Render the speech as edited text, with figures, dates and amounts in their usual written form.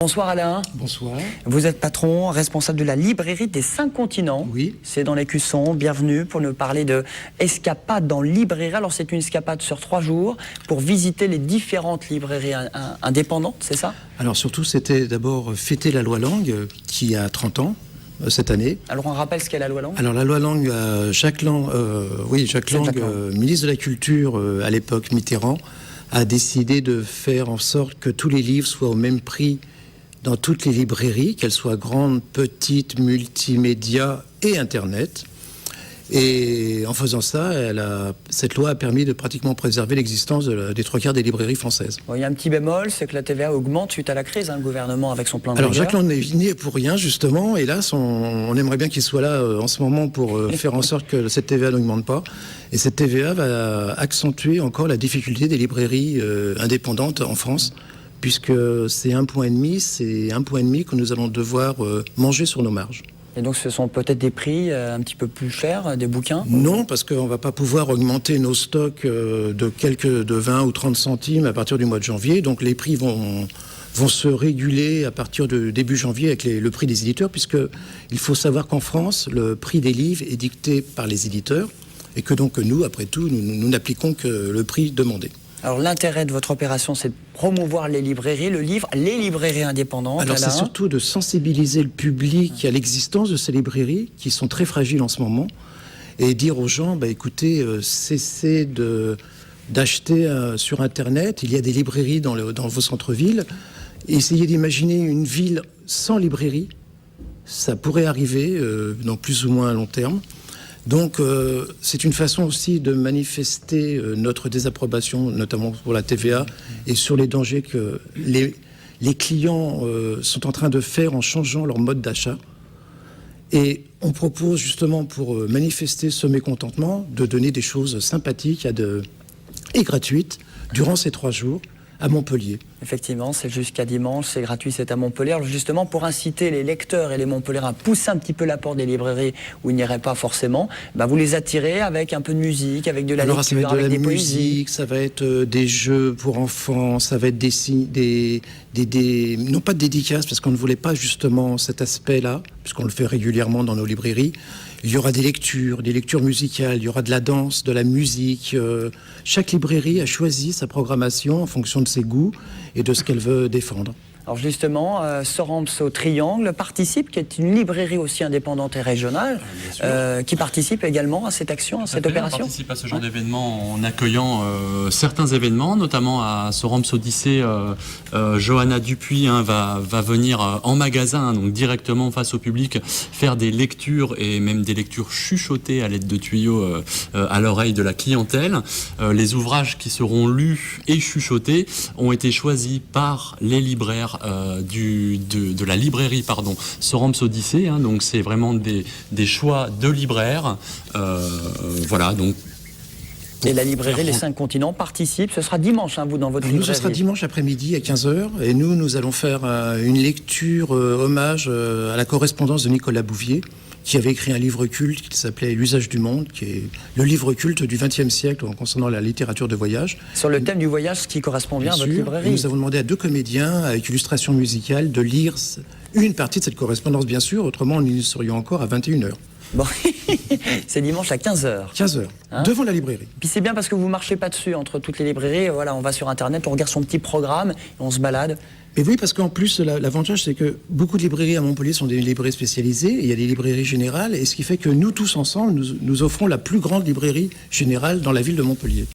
Bonsoir Alain. Bonsoir. Vous êtes patron, responsable de la librairie des 5 continents. Oui. C'est dans l'Écusson. Bienvenue pour nous parler de escapade dans librairie. Alors c'est une escapade sur 3 jours pour visiter les différentes librairies indépendantes, c'est ça? Alors surtout c'était d'abord fêter la loi Langue qui a 30 ans cette année. Alors on rappelle ce qu'est la loi Langue. Alors la loi Langue, Jacques Lang, ministre de la Culture à l'époque, Mitterrand, a décidé de faire en sorte que tous les livres soient au même prix dans toutes les librairies, qu'elles soient grandes, petites, multimédia et Internet. Et en faisant ça, cette loi a permis de pratiquement préserver l'existence des 3/4 des librairies françaises. Bon, il y a un petit bémol, c'est que la TVA augmente suite à la crise, le gouvernement avec son plan de Alors rigueur. Jacques Lang n'est venu pour rien, justement. Hélas, on aimerait bien qu'il soit là en ce moment pour faire en sorte que cette TVA n'augmente pas. Et cette TVA va accentuer encore la difficulté des librairies indépendantes en France, puisque c'est 1,5 point, c'est 1,5 point que nous allons devoir manger sur nos marges. Et donc ce sont peut-être des prix un petit peu plus chers, des bouquins? Non, parce qu'on ne va pas pouvoir augmenter nos stocks de 20 ou 30 centimes à partir du mois de janvier. Donc les prix vont se réguler à partir de début janvier avec le prix des éditeurs, puisqu'il faut savoir qu'en France, le prix des livres est dicté par les éditeurs et que donc nous, après tout, nous n'appliquons que le prix demandé. Alors l'intérêt de votre opération, c'est de promouvoir les librairies, le livre, les librairies indépendantes. Alors c'est surtout de sensibiliser le public à l'existence de ces librairies qui sont très fragiles en ce moment et dire aux gens, écoutez, cessez d'acheter sur Internet, il y a des librairies dans vos centres-villes. Essayez d'imaginer une ville sans librairie, ça pourrait arriver dans plus ou moins à long terme. Donc, c'est une façon aussi de manifester notre désapprobation, notamment pour la TVA, et sur les dangers que les clients sont en train de faire en changeant leur mode d'achat. Et on propose justement, pour manifester ce mécontentement, de donner des choses sympathiques et gratuites durant ces 3 jours à Montpellier. Effectivement, c'est jusqu'à dimanche, c'est gratuit, c'est à Montpellier. Alors justement, pour inciter les lecteurs et les Montpelliérains à pousser un petit peu la porte des librairies où ils n'iraient pas forcément, vous les attirez avec un peu de musique, avec de la lecture, ça va être avec des musique, poésies. ça va être des jeux pour enfants, ça va être non pas de dédicaces, parce qu'on ne voulait pas justement cet aspect-là, puisqu'on le fait régulièrement dans nos librairies. Il y aura des lectures musicales, il y aura de la danse, de la musique. Chaque librairie a choisi sa programmation en fonction de ses goûts et de ce qu'elle veut défendre. Alors justement, Soramso Triangle participe, qui est une librairie aussi indépendante et régionale, qui participe également à cette action, à cette opération. On participe à ce genre d'événement en accueillant certains événements, notamment à Soramso Odyssée. Johanna Dupuis va venir en magasin, donc directement face au public, faire des lectures et même des lectures chuchotées à l'aide de tuyaux à l'oreille de la clientèle. Les ouvrages qui seront lus et chuchotés ont été choisis par les libraires de la librairie Soramso Odyssée, donc c'est vraiment des choix de libraires, voilà. Donc et la librairie Les 5 continents participe, ce sera dimanche, vous, dans votre librairie. Nous, ce sera dimanche après-midi à 15h, et nous allons faire une lecture hommage à la correspondance de Nicolas Bouvier, qui avait écrit un livre culte qui s'appelait L'usage du monde, qui est le livre culte du XXe siècle concernant la littérature de voyage. Sur le thème du voyage, ce qui correspond bien à votre librairie. Et nous avons demandé à 2 comédiens, avec illustration musicale, de lire une partie de cette correspondance, bien sûr, autrement nous y serions encore à 21h. Bon, c'est dimanche à 15h. 15h, devant la librairie. Puis c'est bien parce que vous ne marchez pas dessus entre toutes les librairies. Voilà, on va sur Internet, on regarde son petit programme, et on se balade. Mais oui, parce qu'en plus, l'avantage, c'est que beaucoup de librairies à Montpellier sont des librairies spécialisées, et il y a des librairies générales, et ce qui fait que nous tous ensemble, nous offrons la plus grande librairie générale dans la ville de Montpellier.